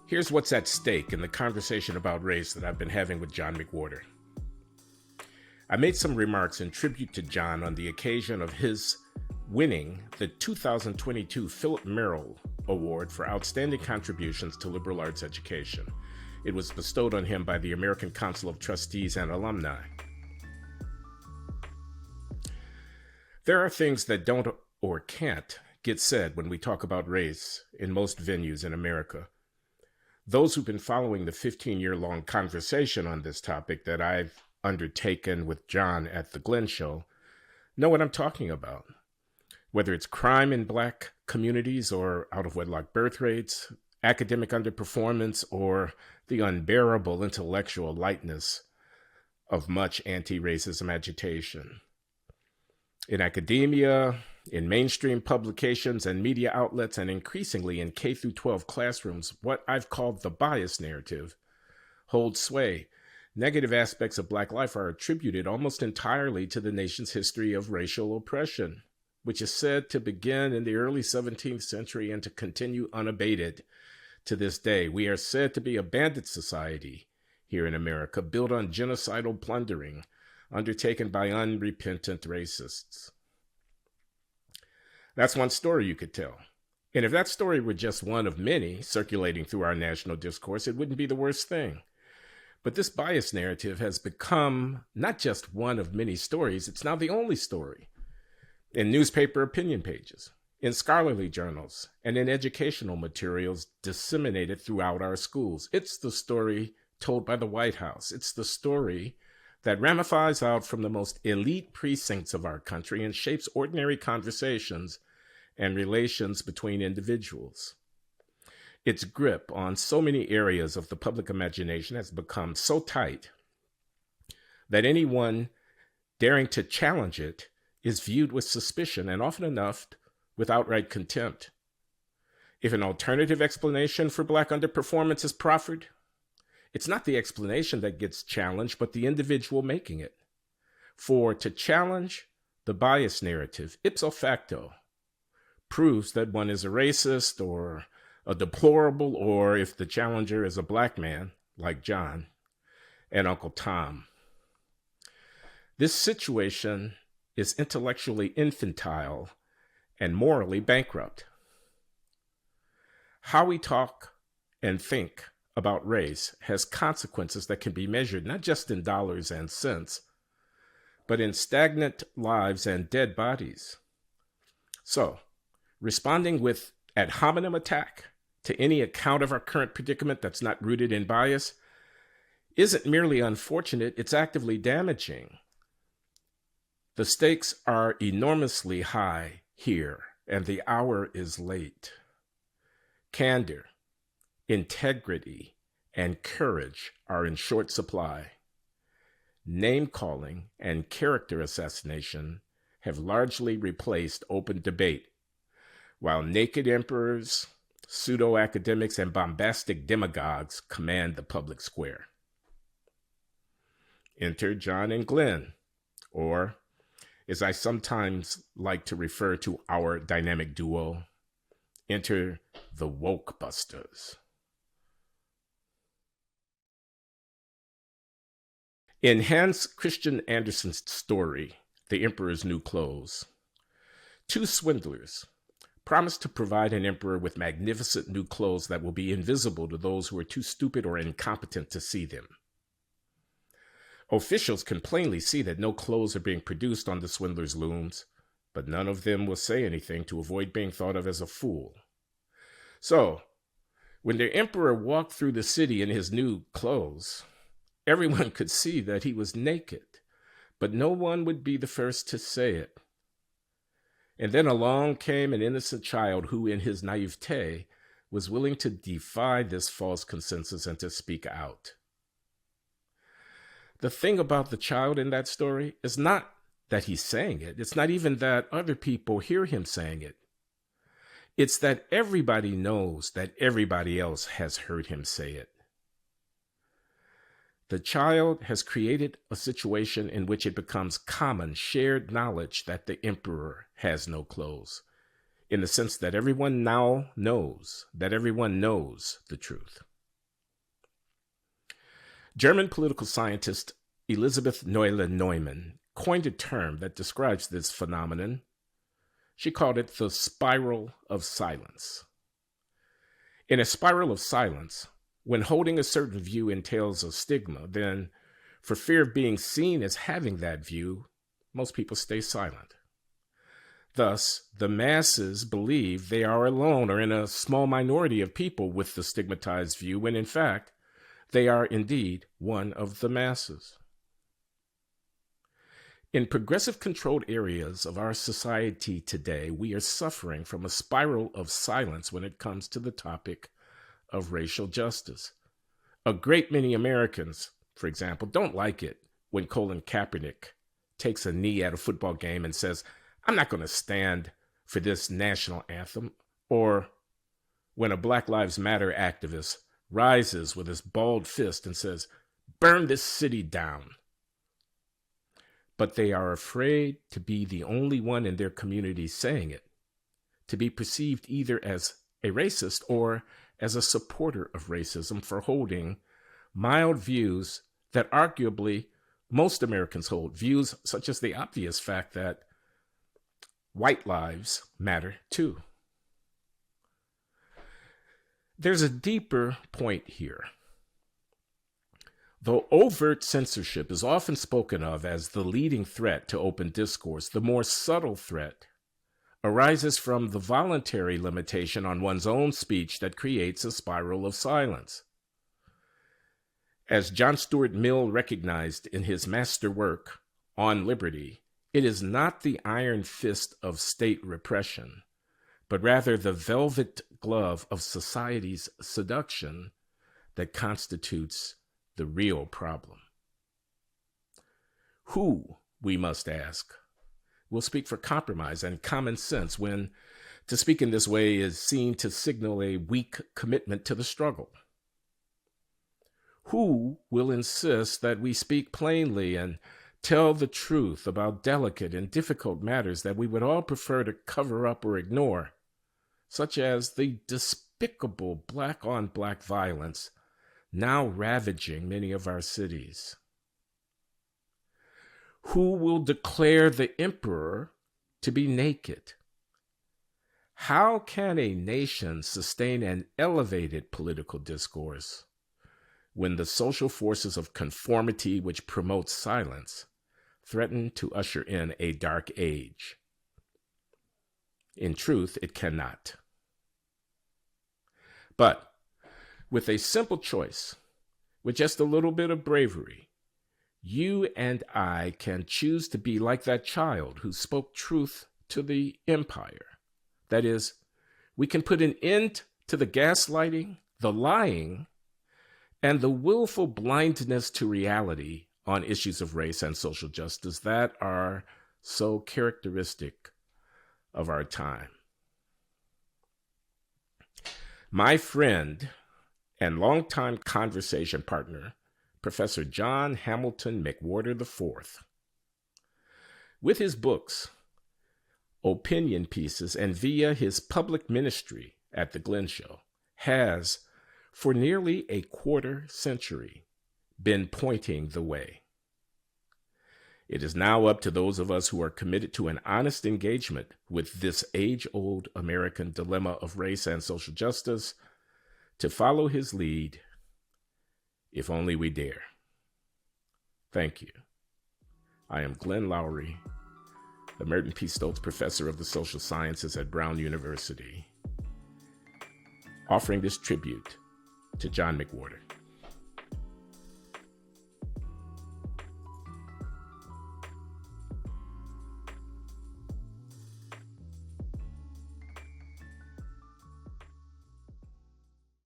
Here's what's at stake in the conversation about race that I've been having with John McWhorter. I made some remarks in tribute to John on the occasion of his winning the 2022 Philip Merrill Award for Outstanding Contributions to Liberal Arts Education. It was bestowed on him by the American Council of Trustees and Alumni. There are things that don't or can't get said when we talk about race in most venues in America. Those who've been following the 15-year-long conversation on this topic that I've undertaken with John at the Glenn Show know what I'm talking about. Whether it's crime in Black communities or out-of-wedlock birth rates, academic underperformance, or the unbearable intellectual lightness of much anti-racism agitation. In academia, in mainstream publications and media outlets, and increasingly in K-12 classrooms, what I've called the bias narrative holds sway. Negative aspects of Black life are attributed almost entirely to the nation's history of racial oppression, which is said to begin in the early 17th century and to continue unabated to this day. We are said to be a bandit society here in America, built on genocidal plundering undertaken by unrepentant racists. That's one story you could tell. And if that story were just one of many circulating through our national discourse, it wouldn't be the worst thing. But this bias narrative has become not just one of many stories, it's now the only story. In newspaper opinion pages, in scholarly journals, and in educational materials disseminated throughout our schools. It's the story told by the White House. It's the story that ramifies out from the most elite precincts of our country and shapes ordinary conversations and relations between individuals. Its grip on so many areas of the public imagination has become so tight that anyone daring to challenge it is viewed with suspicion and often enough with outright contempt. If an alternative explanation for Black underperformance is proffered, it's not the explanation that gets challenged, but the individual making it. For to challenge the bias narrative, ipso facto, proves that one is a racist or a deplorable, or if the challenger is a Black man, like John and Uncle Tom. This situation is intellectually infantile and morally bankrupt. How we talk and think about race has consequences that can be measured not just in dollars and cents, but in stagnant lives and dead bodies. So, responding with ad hominem attack to any account of our current predicament that's not rooted in bias isn't merely unfortunate, it's actively damaging. The stakes are enormously high here, and the hour is late. Candor, integrity, and courage are in short supply. Name-calling and character assassination have largely replaced open debate, while naked emperors, pseudo-academics, and bombastic demagogues command the public square. Enter John and Glenn, or, as I sometimes like to refer to our dynamic duo, enter the woke busters. In Hans Christian Andersen's story, The Emperor's New Clothes, two swindlers promise to provide an emperor with magnificent new clothes that will be invisible to those who are too stupid or incompetent to see them. Officials can plainly see that no clothes are being produced on the swindler's looms, but none of them will say anything to avoid being thought of as a fool. So, when the emperor walked through the city in his new clothes, everyone could see that he was naked, but no one would be the first to say it. And then along came an innocent child who, in his naivete, was willing to defy this false consensus and to speak out. The thing about the child in that story is not that he's saying it. It's not even that other people hear him saying it. It's that everybody knows that everybody else has heard him say it. The child has created a situation in which it becomes common, shared knowledge that the emperor has no clothes, in the sense that everyone now knows that everyone knows the truth. German political scientist Elisabeth Neumann coined a term that describes this phenomenon. She called it the spiral of silence. In a spiral of silence, when holding a certain view entails a stigma, then for fear of being seen as having that view, most people stay silent. Thus, the masses believe they are alone or in a small minority of people with the stigmatized view, when in fact, they are indeed one of the masses. In progressive controlled areas of our society today, we are suffering from a spiral of silence when it comes to the topic of racial justice. A great many Americans, for example, don't like it when Colin Kaepernick takes a knee at a football game and says, "I'm not going to stand for this national anthem," or when a Black Lives Matter activist rises with his balled fist and says, "Burn this city down." But they are afraid to be the only one in their community saying it, to be perceived either as a racist or as a supporter of racism for holding mild views that arguably most Americans hold, views such as the obvious fact that white lives matter too. There's a deeper point here. Though overt censorship is often spoken of as the leading threat to open discourse, the more subtle threat arises from the voluntary limitation on one's own speech that creates a spiral of silence. As John Stuart Mill recognized in his masterwork, On Liberty, it is not the iron fist of state repression, but rather the velvet glove of society's seduction that constitutes the real problem. Who, we must ask, will speak for compromise and common sense when to speak in this way is seen to signal a weak commitment to the struggle? Who will insist that we speak plainly and tell the truth about delicate and difficult matters that we would all prefer to cover up or ignore, such as the despicable black-on-black violence now ravaging many of our cities? Who will declare the emperor to be naked? How can a nation sustain an elevated political discourse when the social forces of conformity which promote silence threaten to usher in a dark age? In truth, it cannot. But with a simple choice, with just a little bit of bravery, you and I can choose to be like that child who spoke truth to the empire. That is, we can put an end to the gaslighting, the lying, and the willful blindness to reality on issues of race and social justice that are so characteristic of our time. My friend and longtime conversation partner, Professor John Hamilton McWhorter IV, with his books, opinion pieces, and via his public ministry at the Glenn Show, has, for nearly a quarter century, been pointing the way. It is now up to those of us who are committed to an honest engagement with this age-old American dilemma of race and social justice to follow his lead, if only we dare. Thank you. I am Glenn Loury, the Merton P. Stoltz Professor of the Social Sciences at Brown University, offering this tribute to John McWhorter.